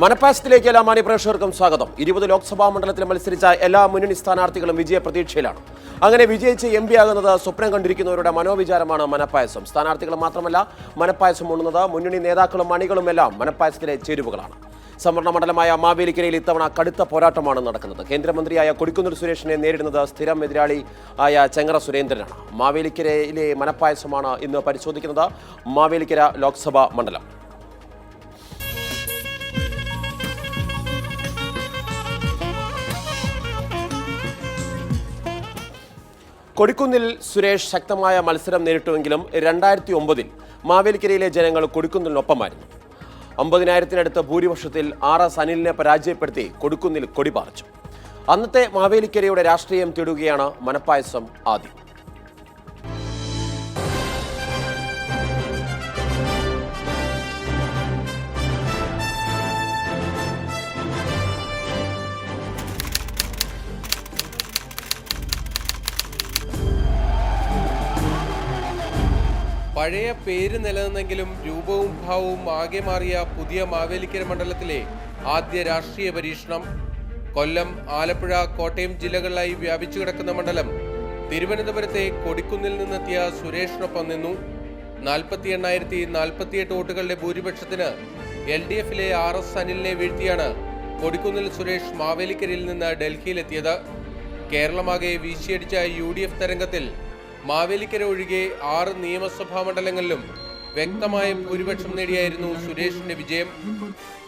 മനപ്പാസത്തിലേക്ക് എല്ലാ മാന്യ പ്രേക്ഷകർക്കും സ്വാഗതം. 20 ലോക്സഭാ മണ്ഡലത്തിൽ മത്സരിച്ച എല്ലാ മുന്നണി സ്ഥാനാർത്ഥികളും വിജയ പ്രതീക്ഷയിലാണ്. അങ്ങനെ വിജയിച്ച് MP ആകുന്നത് സ്വപ്നം കണ്ടിരിക്കുന്നവരുടെ മനോവിചാരമാണ് മനപ്പായസം. സ്ഥാനാർത്ഥികൾ മാത്രമല്ല, മനപ്പായസം ഉണ്ണുന്നത് മുന്നണി നേതാക്കളും അണികളും എല്ലാം മനപ്പായസത്തിലെ ചേരുവകളാണ്. സംവരണ മണ്ഡലമായ മാവേലിക്കരയിൽ ഇത്തവണ കടുത്ത പോരാട്ടമാണ് നടക്കുന്നത്. കേന്ദ്രമന്ത്രിയായ കൊടിക്കുന്നിൽ സുരേഷിനെ നേരിടുന്നത് സ്ഥിരം എതിരാളി ആയ ചെങ്ങറ സുരേന്ദ്രനാണ്. മാവേലിക്കരയിലെ മനപ്പായസമാണ് ഇന്ന് പരിശോധിക്കുന്നത്. മാവേലിക്കര ലോക്സഭാ മണ്ഡലം. കൊടിക്കുന്നിൽ സുരേഷ് ശക്തമായ മത്സരം നേരിട്ടുവെങ്കിലും 2009 മാവേലിക്കരയിലെ ജനങ്ങൾ കൊടിക്കുന്നിലിനൊപ്പമായിരുന്നു. 50,000-നടുത്ത് ഭൂരിപക്ഷത്തിൽ RS അനിലിനെ പരാജയപ്പെടുത്തി കൊടിക്കുന്നിൽ കൊടി പാറിച്ചു. അന്നത്തെ മാവേലിക്കരയുടെ രാഷ്ട്രീയം തേടുകയാണ് മനപ്പായസം ആദ്യം. പഴയ പേര് നിലനിന്നെങ്കിലും രൂപവും ഭാവവും ആകെ മാറിയ പുതിയ മാവേലിക്കര മണ്ഡലത്തിലെ ആദ്യ രാഷ്ട്രീയ പരീക്ഷണം. കൊല്ലം, ആലപ്പുഴ, കോട്ടയം ജില്ലകളിലായി വ്യാപിച്ചു കിടക്കുന്ന മണ്ഡലം തിരുവനന്തപുരത്തെ കൊടിക്കുന്നിൽ നിന്നെത്തിയ സുരേഷിനൊപ്പം നിന്നു. 48,048 വോട്ടുകളുടെ ഭൂരിപക്ഷത്തിന് LDF-ലെ RS അനിലിനെ വീഴ്ത്തിയാണ് കൊടിക്കുന്നിൽ സുരേഷ് മാവേലിക്കരയിൽ നിന്ന് ഡൽഹിയിലെത്തിയത്. കേരളമാകെ വീശിയടിച്ച UDF തരംഗത്തിൽ മാവേലിക്കര ഒഴികെ 6 നിയമസഭാ മണ്ഡലങ്ങളിലും വ്യക്തമായ ഭൂരിപക്ഷം നേടിയായിരുന്നു സുരേഷിന്റെ വിജയം.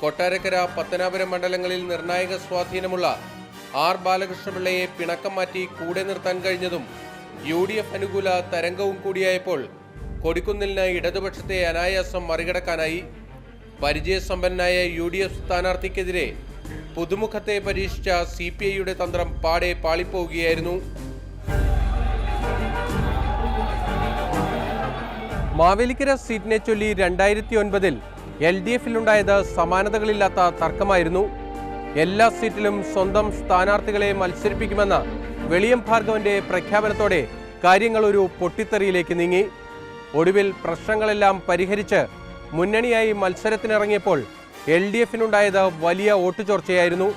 കൊട്ടാരക്കര, പത്തനാപുരം മണ്ഡലങ്ങളിൽ നിർണായക സ്വാധീനമുള്ള R ബാലകൃഷ്ണപിള്ളയെ പിണക്കം മാറ്റി കൂടെ നിർത്താൻ കഴിഞ്ഞതും UDF അനുകൂല തരംഗവും കൂടിയായപ്പോൾ കൊടിക്കുന്നിലിന് ഇടതുപക്ഷത്തെ അനായാസം മറികടക്കാനായി. പരിചയസമ്പന്നനായ UDF സ്ഥാനാർത്ഥിക്കെതിരെ പുതുമുഖത്തെ പരീക്ഷിച്ച CPI-യുടെ തന്ത്രം പാടെ പാളിപ്പോവുകയായിരുന്നു. മാവേലിക്കര സീറ്റിനെ ചൊല്ലി 2009 LDF-ലുണ്ടായത് സമാനതകളില്ലാത്ത തർക്കമായിരുന്നു. എല്ലാ സീറ്റിലും സ്വന്തം സ്ഥാനാർത്ഥികളെ മത്സരിപ്പിക്കുമെന്ന വെളിയം ഭാർഗവന്റെ പ്രഖ്യാപനത്തോടെ കാര്യങ്ങൾ ഒരു പൊട്ടിത്തെറിയിലേക്ക് നീങ്ങി. ഒടുവിൽ പ്രശ്നങ്ങളെല്ലാം പരിഹരിച്ച് മുന്നണിയായി മത്സരത്തിനിറങ്ങിയപ്പോൾ LDF-നുണ്ടായത് വലിയ വോട്ടുചോർച്ചയായിരുന്നു.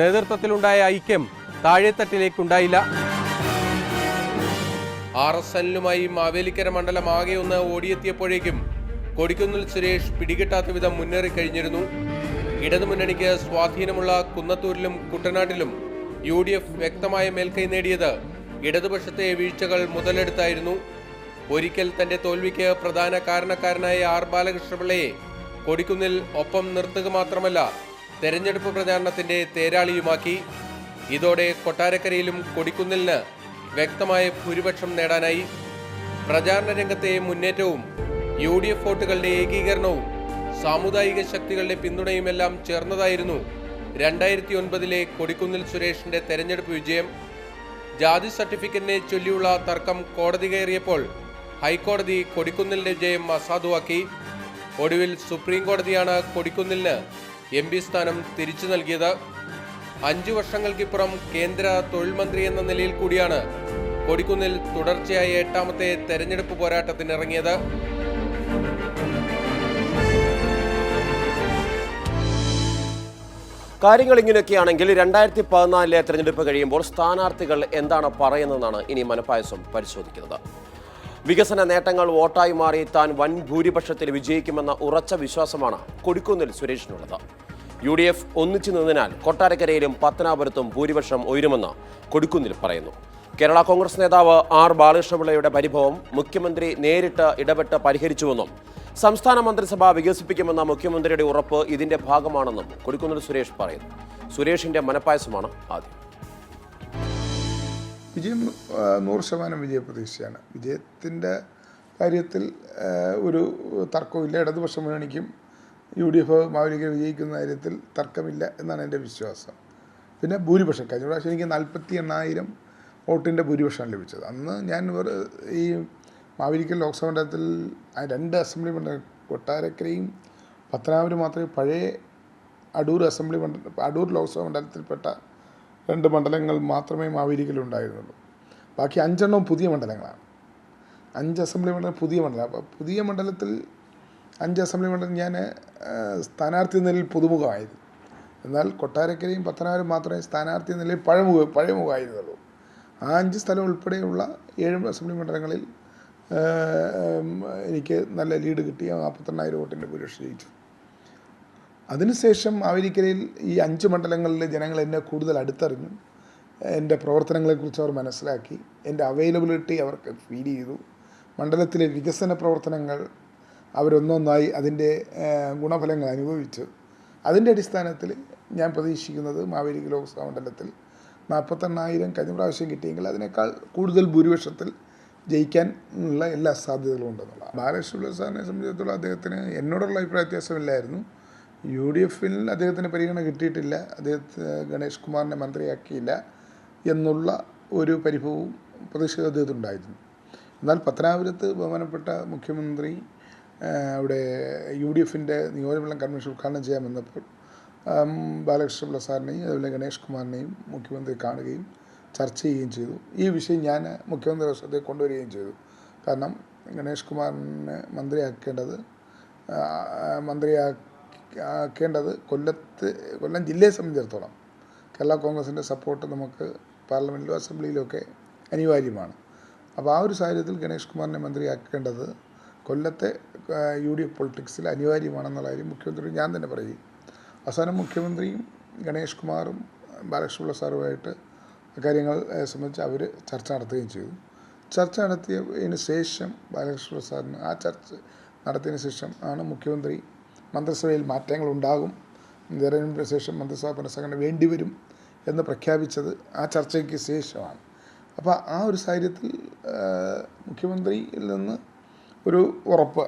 നേതൃത്വത്തിലുണ്ടായ ഐക്യം താഴെത്തട്ടിലേക്കുണ്ടായില്ല. RS അനിലുമായി മാവേലിക്കര മണ്ഡലം ആകെ ഒന്ന് ഓടിയെത്തിയപ്പോഴേക്കും കൊടിക്കുന്നിൽ സുരേഷ് പിടികിട്ടാത്ത വിധം മുന്നേറിക്കഴിഞ്ഞിരുന്നു. ഇടതുമുന്നണിക്ക് സ്വാധീനമുള്ള കുന്നത്തൂരിലും കുട്ടനാട്ടിലും UDF വ്യക്തമായ മേൽക്കൈ നേടിയത് ഇടതുപക്ഷത്തെ വീഴ്ചകൾ മുതലെടുത്തായിരുന്നു. ഒരിക്കൽ തന്റെ തോൽവിക്ക് പ്രധാന കാരണക്കാരനായ R ബാലകൃഷ്ണപിള്ളയെ കൊടിക്കുന്നിൽ ഒപ്പം നിർത്തുക മാത്രമല്ല, തെരഞ്ഞെടുപ്പ് പ്രചാരണത്തിന്റെ തേരാളിയുമാക്കി. ഇതോടെ കൊട്ടാരക്കരയിലും കൊടിക്കുന്നിലിന് വ്യക്തമായ ഭൂരിപക്ഷം നേടാനായി. പ്രചാരണ രംഗത്തെ മുന്നേറ്റവും UDF വോട്ടുകളുടെ ഏകീകരണവും സാമുദായിക ശക്തികളുടെ പിന്തുണയുമെല്ലാം ചേർന്നതായിരുന്നു 2009 കൊടിക്കുന്നിൽ സുരേഷിന്റെ തെരഞ്ഞെടുപ്പ് വിജയം. ജാതി സർട്ടിഫിക്കറ്റിനെ ചൊല്ലിയുള്ള തർക്കം കോടതി കയറിയപ്പോൾ ഹൈക്കോടതി കൊടിക്കുന്നിലിന്റെ വിജയം അസാധുവാക്കി. ഒടുവിൽ സുപ്രീം കോടതിയാണ് കൊടിക്കുന്നിലിന് MP സ്ഥാനം തിരിച്ചു നൽകിയത്. 5 വർഷങ്ങൾക്കിപ്പുറം കേന്ദ്ര തൊഴിൽ മന്ത്രി എന്ന നിലയിൽ കൂടിയാണ് കൊടിക്കുന്നിൽ തുടർച്ചയായ 8ാമത്തെ തെരഞ്ഞെടുപ്പ് പോരാട്ടത്തിനിറങ്ങിയത്. കാര്യങ്ങൾ ഇങ്ങനെയൊക്കെയാണെങ്കിൽ 2014 തെരഞ്ഞെടുപ്പ് കഴിയുമ്പോൾ സ്ഥാനാർത്ഥികൾ എന്താണ് പറയുന്നതെന്നാണ് ഇനി മനപ്പായസം പരിശോധിക്കുന്നത്. വികസന നേട്ടങ്ങൾ വോട്ടായി മാറി താൻ വൻ ഭൂരിപക്ഷത്തിൽ വിജയിക്കുമെന്ന ഉറച്ച വിശ്വാസമാണ് കൊടിക്കുന്നിൽ സുരേഷിനുള്ളത്. UDF ഒന്നിച്ചു നിന്നതിനാൽ കൊട്ടാരക്കരയിലും പത്തനാപുരത്തും ഭൂരിപക്ഷം ഉയരുമെന്ന് കൊടിക്കുന്നിൽ പറയുന്നു. കേരള കോൺഗ്രസ് നേതാവ് R ബാലകൃഷ്ണപിള്ളയുടെ പരിഭവം മുഖ്യമന്ത്രി നേരിട്ട് ഇടപെട്ട് പരിഹരിച്ചുവെന്നും സംസ്ഥാന മന്ത്രിസഭ വികസിപ്പിക്കുമെന്ന മുഖ്യമന്ത്രിയുടെ ഉറപ്പ് ഇതിന്റെ ഭാഗമാണെന്നും കൊടിക്കുന്നിൽ സുരേഷ് പറയുന്നു. സുരേഷിന്റെ മനപ്പായസമാണ് ആദ്യം. വിജയം 100% വിജയപ്രതീക്ഷയാണ്. വിജയത്തിൻ്റെ കാര്യത്തിൽ ഒരു തർക്കമില്ല. ഇടതുപക്ഷ മുന്നണിക്കും UDF മാവേലിക്കര വിജയിക്കുന്ന കാര്യത്തിൽ തർക്കമില്ല എന്നാണ് എൻ്റെ വിശ്വാസം. പിന്നെ ഭൂരിപക്ഷം കഴിഞ്ഞ പ്രാവശ്യം എനിക്ക് 48,000 വോട്ടിൻ്റെ ഭൂരിപക്ഷമാണ് ലഭിച്ചത്. അന്ന് ഞാൻ ഈ മാവേലിക്കര ലോക്സഭാ മണ്ഡലത്തിൽ 2 അസംബ്ലി മണ്ഡലം, കൊട്ടാരക്കരയും പത്തനാപുരം മാത്രമേ പഴയ അടൂർ ലോക്സഭാ മണ്ഡലത്തിൽപ്പെട്ട 2 മണ്ഡലങ്ങൾ മാത്രമേ മാവേലിക്കരയിൽ ഉണ്ടായിരുന്നുള്ളൂ. ബാക്കി 5 പുതിയ മണ്ഡലങ്ങളാണ്. 5 അസംബ്ലി മണ്ഡലം പുതിയ മണ്ഡലം. അപ്പോൾ പുതിയ മണ്ഡലത്തിൽ 5 അസംബ്ലി മണ്ഡലം ഞാൻ സ്ഥാനാർത്ഥി നിലയിൽ പുതുമുഖമായിരുന്നു. എന്നാൽ കൊട്ടാരക്കരയും പത്തനാപുരം മാത്രമേ സ്ഥാനാർത്ഥി നിലയിൽ പഴയമുഖമായിരുന്നുള്ളൂ. ആ 5 സ്ഥലം ഉൾപ്പെടെയുള്ള 7 അസംബ്ലി മണ്ഡലങ്ങളിൽ എനിക്ക് നല്ല ലീഡ് കിട്ടി. 48,000 വോട്ടിൻ്റെ ഭൂരിപക്ഷം ജയിച്ചു. അതിനുശേഷം മാവേലിക്കരയിൽ ഈ 5 മണ്ഡലങ്ങളിലെ ജനങ്ങൾ എന്നെ കൂടുതൽ അടുത്തറിഞ്ഞു. എൻ്റെ പ്രവർത്തനങ്ങളെക്കുറിച്ച് അവർ മനസ്സിലാക്കി. എൻ്റെ അവൈലബിലിറ്റി അവർക്ക് ഫീൽ ചെയ്തു. മണ്ഡലത്തിലെ വികസന പ്രവർത്തനങ്ങൾ അവരൊന്നൊന്നായി അതിൻ്റെ ഗുണഫലങ്ങൾ അനുഭവിച്ചു. അതിൻ്റെ അടിസ്ഥാനത്തിൽ ഞാൻ പ്രതീക്ഷിക്കുന്നത് മാവേലിക്കര ലോക്സഭാ മണ്ഡലത്തിൽ 48,000 കഴിഞ്ഞ പ്രാവശ്യം കിട്ടിയെങ്കിൽ അതിനേക്കാൾ കൂടുതൽ ഭൂരിപക്ഷത്തിൽ ജയിക്കാൻ ഉള്ള എല്ലാ സാധ്യതകളും ഉണ്ടെന്നുള്ള. ബാലകൃഷ്ണപിള്ള സാറിനെ സംബന്ധിച്ചിടത്തോളം അദ്ദേഹത്തിന് എന്നോടുള്ള അഭിപ്രായ വ്യത്യാസമില്ലായിരുന്നു. UDF അദ്ദേഹത്തിന് പരിഗണന കിട്ടിയിട്ടില്ല, ഗണേഷ് കുമാറിനെ മന്ത്രിയാക്കിയില്ല എന്നുള്ള ഒരു പരിഭവവും പ്രതിഷേധം അദ്ദേഹത്തിനുണ്ടായിരുന്നു. എന്നാൽ പത്തനാപുരത്ത് ബഹുമാനപ്പെട്ട മുഖ്യമന്ത്രി അവിടെ UDF നിയോജകമണ്ഡലം കൺവെൻഷൻ ഉദ്ഘാടനം ചെയ്യാൻ വന്നപ്പോൾ ബാലകൃഷ്ണപിള്ള സാറിനെയും അതുപോലെ ഗണേഷ് കുമാറിനെയും മുഖ്യമന്ത്രി കാണുകയും ചർച്ച ചെയ്യുകയും ചെയ്തു. ഈ വിഷയം ഞാൻ മുഖ്യമന്ത്രിയുടെ ശ്രദ്ധയിൽ കൊണ്ടുവരികയും ചെയ്തു. കാരണം ഗണേഷ് കുമാറിനെ മന്ത്രിയാക്കേണ്ടത് കൊല്ലം ജില്ലയെ സംബന്ധിച്ചിടത്തോളം കേരള കോൺഗ്രസിൻ്റെ സപ്പോർട്ട് നമുക്ക് പാർലമെൻറ്റിലും അസംബ്ലിയിലുമൊക്കെ അനിവാര്യമാണ്. അപ്പോൾ ആ ഒരു സാഹചര്യത്തിൽ ഗണേഷ് കുമാറിനെ മന്ത്രിയാക്കേണ്ടത് കൊല്ലത്തെ UDF പൊളിറ്റിക്സിൽ അനിവാര്യമാണെന്നുള്ള കാര്യം മുഖ്യമന്ത്രി ഞാൻ തന്നെ പറയും. അവസാനം മുഖ്യമന്ത്രിയും ഗണേഷ് കുമാറും ബാലകൃഷ്ണപിള്ള സാറുമായിട്ട് കാര്യങ്ങൾ സംബന്ധിച്ച് അവർ ചർച്ച നടത്തുകയും ചെയ്തു. ചർച്ച നടത്തിയതിന് ശേഷം ബാലകൃഷ്ണപിള്ള സാറിന് ആ ചർച്ച നടത്തിയതിന് ശേഷം ആണ് മുഖ്യമന്ത്രി മന്ത്രിസഭയിൽ മാറ്റങ്ങളുണ്ടാകും, തെരഞ്ഞെടുപ്പിന് ശേഷം മന്ത്രിസഭ പുനഃസംഘടന വേണ്ടിവരും എന്ന് പ്രഖ്യാപിച്ചത് ആ ചർച്ചയ്ക്ക് ശേഷമാണ്. അപ്പോൾ ആ ഒരു സാഹചര്യത്തിൽ മുഖ്യമന്ത്രിയിൽ നിന്ന് ഒരു ഉറപ്പ്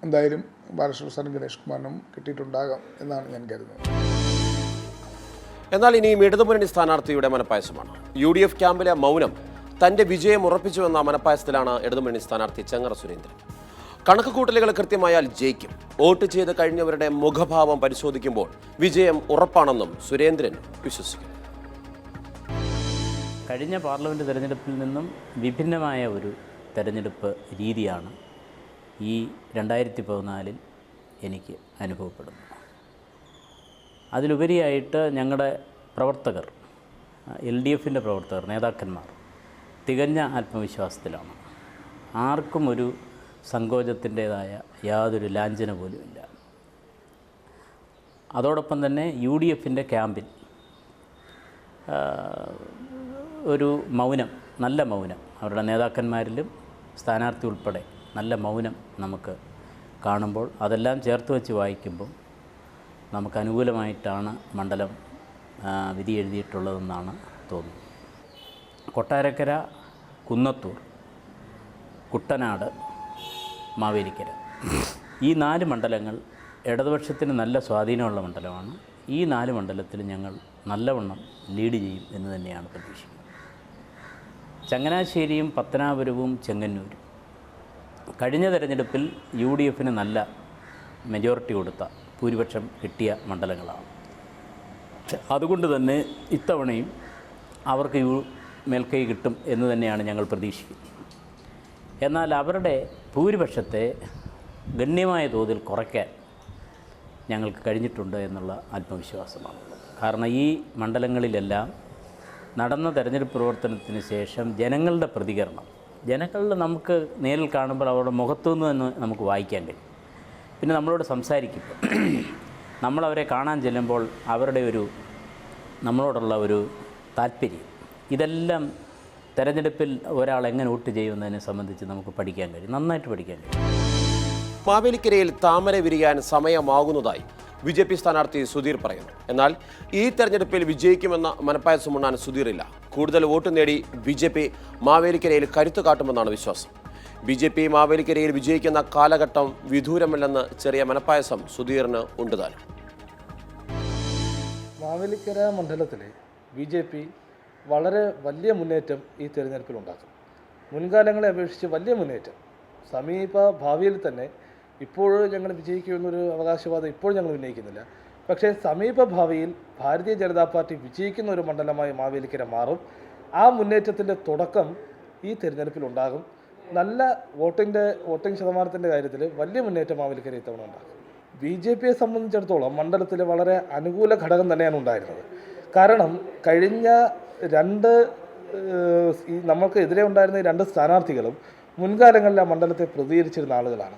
എന്തായാലും ബാലകൃഷ്ണപിള്ള സാറിനും ഗണേഷ് കുമാറിനും കിട്ടിയിട്ടുണ്ടാകാം എന്നാണ് ഞാൻ കരുതുന്നത്. എന്നാൽ ഇനിയും ഇടതുമുന്നണി സ്ഥാനാർത്ഥിയുടെ മനപ്പായസമാണ്. UDF ക്യാമ്പിലെ മൗനം തന്റെ വിജയം ഉറപ്പിച്ചുവെന്ന മനപ്പായസത്തിലാണ് ഇടതുമുന്നണി സ്ഥാനാർത്ഥി ചെങ്ങറ സുരേന്ദ്രൻ. കണക്കുകൂട്ടലുകൾ കൃത്യമായാൽ ജയിക്കും. വോട്ട് ചെയ്ത് കഴിഞ്ഞവരുടെ മുഖഭാവം പരിശോധിക്കുമ്പോൾ വിജയം ഉറപ്പാണെന്നും സുരേന്ദ്രൻ വിശ്വസിക്കുന്നു. കഴിഞ്ഞ പാർലമെൻറ്റ് തെരഞ്ഞെടുപ്പിൽ നിന്നും വിഭിന്നമായ ഒരു തെരഞ്ഞെടുപ്പ് രീതിയാണ് ഈ 2014 എനിക്ക് അനുഭവപ്പെടുന്നു. അതിലുപരിയായിട്ട് ഞങ്ങളുടെ പ്രവർത്തകർ, LDF പ്രവർത്തകർ, നേതാക്കന്മാർ തികഞ്ഞ ആത്മവിശ്വാസത്തിലാണ്. ആർക്കും ഒരു സങ്കോചത്തിൻ്റേതായ യാതൊരു ലാഞ്ചന പോലുമില്ല. അതോടൊപ്പം തന്നെ UDF ക്യാമ്പിൽ ഒരു മൗനം, നല്ല മൗനം, അവരുടെ നേതാക്കന്മാരിലും സ്ഥാനാർത്ഥി ഉൾപ്പെടെ നല്ല മൗനം നമുക്ക് കാണുമ്പോൾ അതെല്ലാം ചേർത്ത് വെച്ച് വായിക്കുമ്പോൾ നമുക്ക് അനുകൂലമായിട്ടാണ് മണ്ഡലം വിധി എഴുതിയിട്ടുള്ളതെന്നാണ് തോന്നുന്നത്. കൊട്ടാരക്കര, കുന്നത്തൂർ, കുട്ടനാട്, മാവേലിക്കര ഈ 4 മണ്ഡലങ്ങൾ ഇടതുപക്ഷത്തിന് നല്ല സ്വാധീനമുള്ള മണ്ഡലമാണ്. ഈ 4 മണ്ഡലത്തിൽ ഞങ്ങൾ നല്ലവണ്ണം ലീഡ് ചെയ്യും എന്ന് തന്നെയാണ് പ്രതീക്ഷിക്കുന്നത്. ചങ്ങനാശ്ശേരിയും പത്തനാപുരവും ചെങ്ങന്നൂരും കഴിഞ്ഞ തെരഞ്ഞെടുപ്പിൽ UDF നല്ല മെജോറിറ്റി കൊടുത്ത ഭൂരിപക്ഷം കിട്ടിയ മണ്ഡലങ്ങളാണ്. അതുകൊണ്ട് തന്നെ ഇത്തവണയും അവർക്ക് മേൽക്കൈ കിട്ടും എന്ന് തന്നെയാണ് ഞങ്ങൾ പ്രതീക്ഷിക്കുന്നത്. എന്നാൽ അവരുടെ ഭൂരിപക്ഷത്തെ ഗണ്യമായ തോതിൽ കുറയ്ക്കാൻ ഞങ്ങൾക്ക് കഴിഞ്ഞിട്ടുണ്ട് എന്നുള്ള ആത്മവിശ്വാസമാണ്. കാരണം ഈ മണ്ഡലങ്ങളിലെല്ലാം നടന്ന തെരഞ്ഞെടുപ്പ് പ്രവർത്തനത്തിന് ശേഷം ജനങ്ങളുടെ പ്രതികരണം, ജനങ്ങളിൽ നമുക്ക് നേരിൽ കാണുമ്പോൾ അവരുടെ മുഖത്തു നിന്ന് തന്നെ നമുക്ക് വായിക്കാൻ കഴിയും. പിന്നെ നമ്മളോട് സംസാരിക്കുമ്പോൾ നമ്മളവരെ കാണാൻ ചെല്ലുമ്പോൾ അവരുടെ നമ്മളോടുള്ള ഒരു താല്പര്യം, ഇതെല്ലാം തെരഞ്ഞെടുപ്പിൽ ഒരാൾ എങ്ങനെ വോട്ട് ചെയ്യുന്നതിനെ സംബന്ധിച്ച് നമുക്ക് പഠിക്കാൻ കഴിയും, നന്നായിട്ട് പഠിക്കാൻ കഴിയും. മാവേലിക്കരയിൽ താമര വിരിയാൻ സമയമാകുന്നതായി BJP സ്ഥാനാർത്ഥി സുധീർ പറയുന്നു. എന്നാൽ ഈ തെരഞ്ഞെടുപ്പിൽ വിജയിക്കുമെന്ന മനപ്പായസമുണ്ണാൻ സുധീറില്ല. കൂടുതൽ വോട്ട് നേടി BJP മാവേലിക്കരയിൽ കരുത്തു കാട്ടുമെന്നാണ് വിശ്വാസം. BJP മാവേലിക്കരയിൽ വിജയിക്കുന്ന കാലഘട്ടം വിദൂരമല്ലെന്ന് ചെറിയ മനപ്പായസം സുധീറിന് ഉണ്ട് താനും. മാവേലിക്കര മണ്ഡലത്തിലെ BJP വളരെ വലിയ മുന്നേറ്റം ഈ തെരഞ്ഞെടുപ്പിലുണ്ടാക്കും. മുൻകാലങ്ങളെ അപേക്ഷിച്ച് വലിയ മുന്നേറ്റം. സമീപ ഭാവിയിൽ തന്നെ ഇപ്പോൾ ഞങ്ങൾ വിജയിക്കുമെന്നൊരു അവകാശവാദം ഇപ്പോൾ ഞങ്ങൾ ഉന്നയിക്കുന്നില്ല. പക്ഷേ സമീപ ഭാവിയിൽ ഭാരതീയ ജനതാ പാർട്ടി വിജയിക്കുന്ന ഒരു മണ്ഡലമായി മാവേലിക്കര മാറും. ആ മുന്നേറ്റത്തിൻ്റെ തുടക്കം ഈ തെരഞ്ഞെടുപ്പിലുണ്ടാകും. നല്ല വോട്ടിംഗ് ശതമാനത്തിൻ്റെ കാര്യത്തിൽ വലിയ മുന്നേറ്റം മാവേലിക്കര ഇത്തവണ ഉണ്ടാകും. BJPയെ സംബന്ധിച്ചിടത്തോളം മണ്ഡലത്തിൽ വളരെ അനുകൂല ഘടകം തന്നെയാണ് ഉണ്ടായിരുന്നത്. കാരണം കഴിഞ്ഞ നമുക്ക് എതിരെ ഉണ്ടായിരുന്ന 2 സ്ഥാനാർത്ഥികളും മുൻകാലങ്ങളിൽ ആ മണ്ഡലത്തെ പ്രതികരിച്ചിരുന്ന ആളുകളാണ്.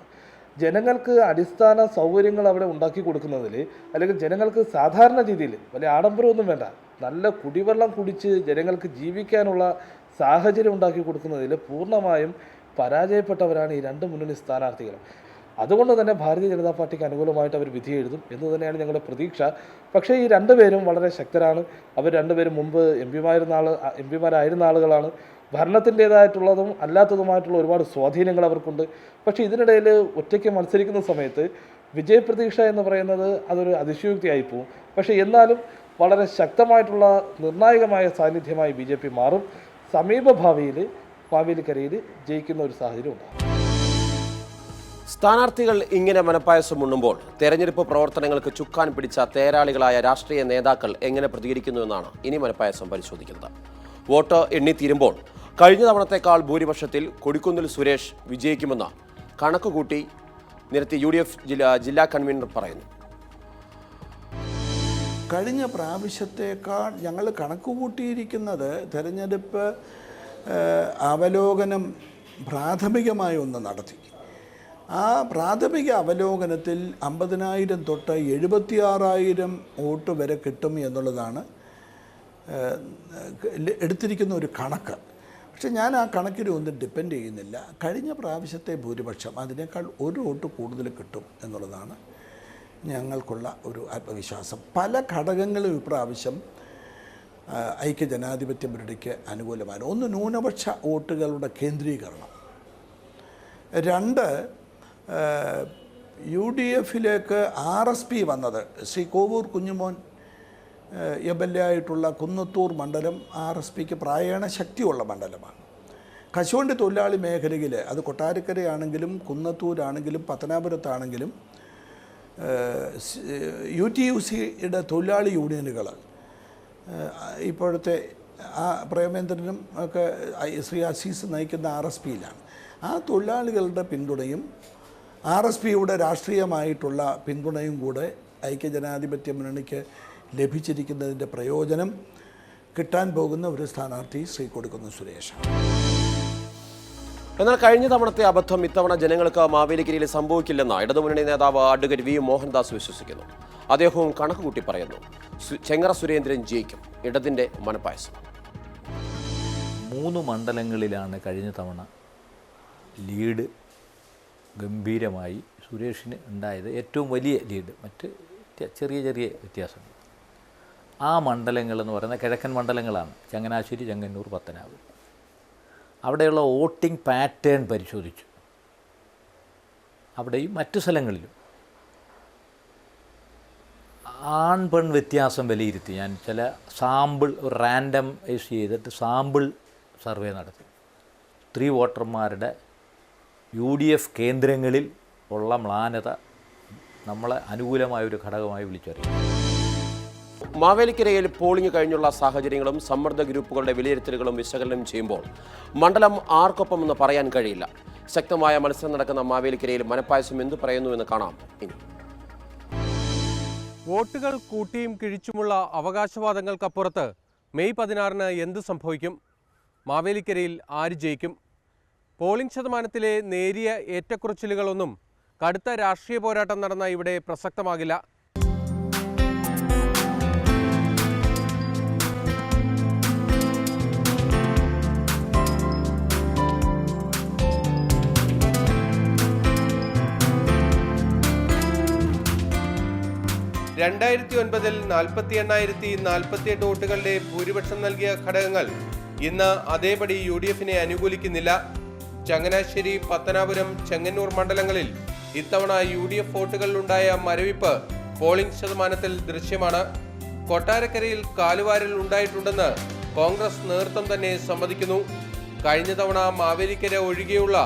ജനങ്ങൾക്ക് അടിസ്ഥാന സൗകര്യങ്ങൾ അവിടെ ഉണ്ടാക്കി കൊടുക്കുന്നതിൽ, അല്ലെങ്കിൽ ജനങ്ങൾക്ക് സാധാരണ രീതിയിൽ വലിയ ആഡംബരമൊന്നും വേണ്ട, നല്ല കുടിവെള്ളം കുടിച്ച് ജനങ്ങൾക്ക് ജീവിക്കാനുള്ള സാഹചര്യം ഉണ്ടാക്കി കൊടുക്കുന്നതിൽ പൂർണ്ണമായും പരാജയപ്പെട്ടവരാണ് ഈ 2 മുന്നണി സ്ഥാനാർത്ഥികളും. അതുകൊണ്ട് തന്നെ ഭാരതീയ ജനതാ പാർട്ടിക്ക് അനുകൂലമായിട്ട് അവർ വിധി എഴുതും എന്ന് തന്നെയാണ് ഞങ്ങളുടെ പ്രതീക്ഷ. പക്ഷേ ഈ 2 പേരും വളരെ ശക്തരാണ്. അവർ 2 പേരും മുമ്പ് എംപിമാരായിരുന്ന ആളുകളാണ്. ഭരണത്തിൻ്റേതായിട്ടുള്ളതും അല്ലാത്തതുമായിട്ടുള്ള ഒരുപാട് സ്വാധീനങ്ങൾ അവർക്കുണ്ട്. പക്ഷേ ഇതിനിടയിൽ ഒറ്റയ്ക്ക് മത്സരിക്കുന്ന സമയത്ത് വിജയപ്രതീക്ഷ എന്ന് പറയുന്നത് അതൊരു അതിശയോക്തിയായി പോവും. പക്ഷേ എന്നാലും വളരെ ശക്തമായിട്ടുള്ള നിർണായകമായ സാന്നിധ്യമായി BJP മാറും. സമീപഭാവിയിൽ മാവേലിക്കരയിൽ ജയിക്കുന്ന ഒരു സാഹചര്യം ഉണ്ടാകും. സ്ഥാനാർത്ഥികൾ ഇങ്ങനെ മനപ്പായസം ഉണ്ണുമ്പോൾ തെരഞ്ഞെടുപ്പ് പ്രവർത്തനങ്ങൾക്ക് ചുക്കാൻ പിടിച്ച തേരാളികളായ രാഷ്ട്രീയ നേതാക്കൾ എങ്ങനെ പ്രതികരിക്കുന്നുവെന്നാണ് ഇനി മനപ്പായസം പരിശോധിക്കുന്നത്. വോട്ട് എണ്ണിത്തീരുമ്പോൾ കഴിഞ്ഞ തവണത്തേക്കാൾ ഭൂരിപക്ഷത്തിൽ കൊടിക്കുന്നിൽ സുരേഷ് വിജയിക്കുമെന്ന് കണക്കുകൂട്ടി നിരത്തി UDF ജില്ലാ കൺവീനർ പറയുന്നു. കഴിഞ്ഞ പ്രാവശ്യത്തേക്കാൾ ഞങ്ങൾ കണക്ക് കൂട്ടിയിരിക്കുന്നത് തെരഞ്ഞെടുപ്പ് അവലോകനം പ്രാഥമികമായി ഒന്ന് നടത്തി. ആ പ്രാഥമിക അവലോകനത്തിൽ 50,000 തൊട്ട് 76,000 വോട്ട് വരെ കിട്ടും എന്നുള്ളതാണ് എടുത്തിരിക്കുന്ന ഒരു കണക്ക്. പക്ഷെ ഞാൻ ആ കണക്കിലൊന്നും ഡിപ്പെൻഡ് ചെയ്യുന്നില്ല. കഴിഞ്ഞ പ്രാവശ്യത്തെ ഭൂരിപക്ഷം അതിനേക്കാൾ 1 വോട്ട് കൂടുതൽ കിട്ടും എന്നുള്ളതാണ് ഞങ്ങൾക്കുള്ള ഒരു ആത്മവിശ്വാസം. പല ഘടകങ്ങളും ഇപ്രാവശ്യം ഐക്യജനാധിപത്യ മുന്നണിക്ക് അനുകൂലമാണ്. ഒന്ന്, ന്യൂനപക്ഷ വോട്ടുകളുടെ കേന്ദ്രീകരണം. 2, UDFിലേക്ക് RSP വന്നത് ശ്രീ കോവൂർ കുഞ്ഞുമോൻ MLA ആയിട്ടുള്ള കുന്നത്തൂർ മണ്ഡലം RSPക്ക് പ്രായണ ശക്തിയുള്ള മണ്ഡലമാണ്. കശുവണ്ടി തൊഴിലാളി മേഖലയിൽ അത് കൊട്ടാരക്കരയാണെങ്കിലും കുന്നത്തൂരാണെങ്കിലും പത്തനാപുരത്താണെങ്കിലും UTUCയുടെ തൊഴിലാളി യൂണിയനുകൾ ഇപ്പോഴത്തെ പ്രേമേന്ദ്രനും ഒക്കെ ശ്രീ അസീസ് നയിക്കുന്ന RSPയിലാണ്. ആ തൊഴിലാളികളുടെ പിന്തുണയും RSPയുടെ രാഷ്ട്രീയമായിട്ടുള്ള പിന്തുണയും കൂടെ ഐക്യജനാധിപത്യ മുന്നണിക്ക് ലഭിച്ചിരിക്കുന്നതിൻ്റെ പ്രയോജനം കിട്ടാൻ പോകുന്ന ഒരു സ്ഥാനാർത്ഥി ശ്രീ കൊടിക്കുന്നിൽ സുരേഷാണ്. എന്നാൽ കഴിഞ്ഞ തവണത്തെ അബദ്ധം ഇത്തവണ ജനങ്ങൾക്ക് മാവേലിക്കരയിൽ സംഭവിക്കില്ലെന്ന് ഇടതുമുന്നണി നേതാവ് അഡ്വക്കേറ്റ് V മോഹൻദാസ് വിശ്വസിക്കുന്നു. അദ്ദേഹവും കണക്കുകൂട്ടി പറയുന്നു. ചെങ്ങറ സുരേന്ദ്രൻ ജയിക്കും. ഇടതിൻ്റെ മനപ്പായസം. 3 മണ്ഡലങ്ങളിലാണ് കഴിഞ്ഞ തവണ ലീഡ് ഗംഭീരമായി സുരേഷിന് ഉണ്ടായത്. ഏറ്റവും വലിയ ലീഡ്, മറ്റ് ചെറിയ ചെറിയ വ്യത്യാസങ്ങൾ. ആ മണ്ഡലങ്ങളെന്ന് പറയുന്നത് കിഴക്കൻ മണ്ഡലങ്ങളാണ്. ചങ്ങനാശ്ശേരി, ചെങ്ങന്നൂർ, പത്തനാപുരം. അവിടെയുള്ള വോട്ടിംഗ് പാറ്റേൺ പരിശോധിച്ചു. അവിടെയും മറ്റു സ്ഥലങ്ങളിലും ആൺ പെൺ വ്യത്യാസം വിലയിരുത്തി ഞാൻ ചില സാമ്പിൾ റാൻഡമൈസ് ചെയ്തിട്ട് സാമ്പിൾ സർവേ നടത്തി. സ്ത്രീ വോട്ടർമാരുടെ UDF കേന്ദ്രങ്ങളിൽ ഉള്ള മ്ലാനത നമ്മളെ അനുകൂലമായൊരു ഘടകമായി വിളിച്ചറിയും. മാവേലിക്കരയിൽ പോളിംഗ് കഴിഞ്ഞുള്ള സാഹചര്യങ്ങളും സമ്മർദ്ദ ഗ്രൂപ്പുകളുടെ വിലയിരുത്തലുകളും വിശകലനം ചെയ്യുമ്പോൾ മണ്ഡലം ആർക്കൊപ്പമെന്ന് പറയാൻ കഴിയില്ല. ശക്തമായ മത്സരം നടക്കുന്ന മാവേലിക്കരയിൽ മനപ്പായസം എന്തു പറയുന്നുവെന്ന് കാണാം. ഇനി വോട്ടുകൾ കൂട്ടിയും കിഴിച്ചുമുള്ള അവകാശവാദങ്ങൾക്കപ്പുറത്ത് മെയ് 16-ന് എന്ത് സംഭവിക്കും? മാവേലിക്കരയിൽ ആര് ജയിക്കും? പോളിംഗ് ശതമാനത്തിലെ നേരിയ ഏറ്റക്കുറച്ചിലുകളൊന്നും കടുത്ത രാഷ്ട്രീയ പോരാട്ടം നടന്ന ഇവിടെ പ്രസക്തമാകില്ല. ൽ 48,048 വോട്ടുകളുടെ ഭൂരിപക്ഷം നൽകിയ ഘടകങ്ങൾ ഇന്ന് അതേപടി UDFിനെ അനുകൂലിക്കുന്നില്ല. ചങ്ങനാശ്ശേരി, പത്തനാപുരം, ചെങ്ങന്നൂർ മണ്ഡലങ്ങളിൽ ഇത്തവണ UDF വോട്ടുകളിലുണ്ടായ മരവിപ്പ് പോളിംഗ് ശതമാനത്തിൽ ദൃശ്യമാണ്. കൊട്ടാരക്കരയിൽ കാലുവാരൽ ഉണ്ടായിട്ടുണ്ടെന്ന് കോൺഗ്രസ് നേതൃത്വം തന്നെ സമ്മതിക്കുന്നു. കഴിഞ്ഞ തവണ മാവേലിക്കര ഒഴികെയുള്ള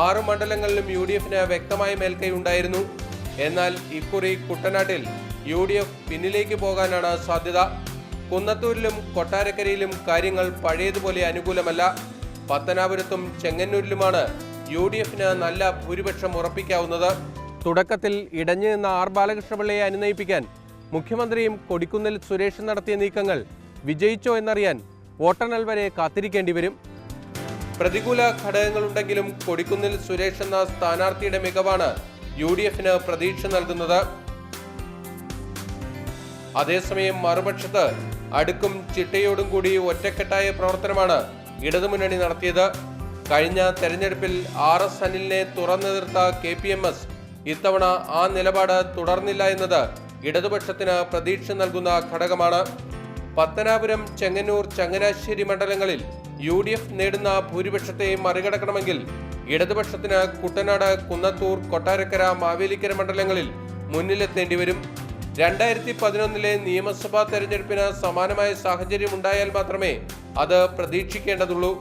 6 മണ്ഡലങ്ങളിലും UDFിന് വ്യക്തമായ മേൽക്കൈ ഉണ്ടായിരുന്നു. എന്നാൽ ഇക്കുറി കുട്ടനാട്ടിൽ UDF പിന്നിലേക്ക് പോകാനാണ് സാധ്യത. കുന്നത്തൂരിലും കൊട്ടാരക്കരയിലും കാര്യങ്ങൾ പഴയതുപോലെ അനുകൂലമല്ല. പത്തനാപുരത്തും ചെങ്ങന്നൂരിലുമാണ് UDF-ന് നല്ല ഭൂരിപക്ഷം ഉറപ്പിക്കാവുന്നത്. തുടക്കത്തിൽ ഇടഞ്ഞു നിന്ന ആർ ബാലകൃഷ്ണപിള്ളയെ അനുനയിപ്പിക്കാൻ മുഖ്യമന്ത്രിയും കൊടിക്കുന്നിൽ സുരേഷും നടത്തിയ നീക്കങ്ങൾ വിജയിച്ചോ എന്നറിയാൻ വോട്ടെണ്ണൽ വരെ കാത്തിരിക്കേണ്ടി വരും. പ്രതികൂല ഘടകങ്ങളുണ്ടെങ്കിലും കൊടിക്കുന്നിൽ സുരേഷ് എന്ന സ്ഥാനാർത്ഥിയുടെ മികവാണ് UDF-ന് പ്രതീക്ഷ നൽകുന്നത്. അതേസമയം മറുപക്ഷത്ത് അടുക്കും ചിട്ടയോടും കൂടി ഒറ്റക്കെട്ടായ പ്രവർത്തനമാണ് ഇടതുമുന്നണി നടത്തിയത്. കഴിഞ്ഞ തെരഞ്ഞെടുപ്പിൽ RS അനിലിനെ തുറന്നെതിർത്ത KPMS ഇത്തവണ ആ നിലപാട് തുടർന്നില്ല എന്നത് ഇടതുപക്ഷത്തിന് പ്രതീക്ഷ നൽകുന്ന ഘടകമാണ്. പത്തനാപുരം, ചെങ്ങന്നൂർ, ചങ്ങനാശ്ശേരി മണ്ഡലങ്ങളിൽ UDF നേടുന്ന ഭൂരിപക്ഷത്തെ മറികടക്കണമെങ്കിൽ ഇടതുപക്ഷത്തിന് കുട്ടനാട്, കുന്നത്തൂർ, കൊട്ടാരക്കര, മാവേലിക്കര മണ്ഡലങ്ങളിൽ മുന്നിലെത്തേണ്ടി വരും. 2011 നിയമസഭാ തെരഞ്ഞെടുപ്പിന് സമാനമായ സാഹചര്യം ഉണ്ടായാൽ മാത്രമേ അത് പ്രതീക്ഷിക്കേണ്ടതുള്ളൂ.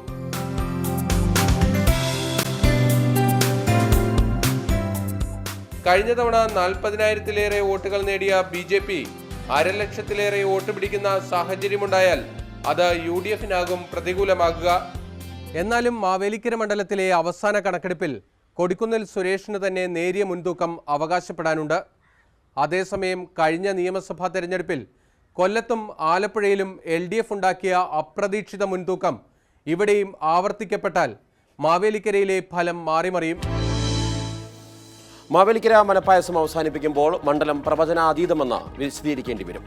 കഴിഞ്ഞ തവണ 40,000-ലേറെ വോട്ടുകൾ നേടിയ BJP 1,00,000-ലേറെ വോട്ട് പിടിക്കുന്ന സാഹചര്യമുണ്ടായാൽ അത് UDF-നാകും പ്രതികൂലമാകുക. എന്നാലും മാവേലിക്കര മണ്ഡലത്തിലെ അവസാന കണക്കെടുപ്പിൽ കൊടിക്കുന്നിൽ സുരേഷിന് തന്നെ നേരിയ മുൻതൂക്കം അവകാശപ്പെടാനുണ്ട്. അതേസമയം കഴിഞ്ഞ നിയമസഭാ തെരഞ്ഞെടുപ്പിൽ കൊല്ലത്തും ആലപ്പുഴയിലും LDF ഉണ്ടാക്കിയ അപ്രതീക്ഷിത മുൻതൂക്കം ഇവിടെയും ആവർത്തിക്കപ്പെട്ടാൽ മാവേലിക്കരയിലെ ഫലം മാറിമറിയും. മാവേലിക്കര മനപ്പായസം അവസാനിപ്പിക്കുമ്പോൾ മണ്ഡലം പ്രവചനാതീതമെന്ന് വിശദീകരിക്കേണ്ടി വരും.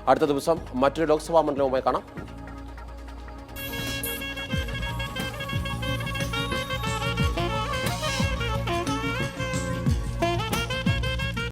അടുത്ത ദിവസം മറ്റൊരു ലോക്സഭാ മണ്ഡലവുമായി കാണാം.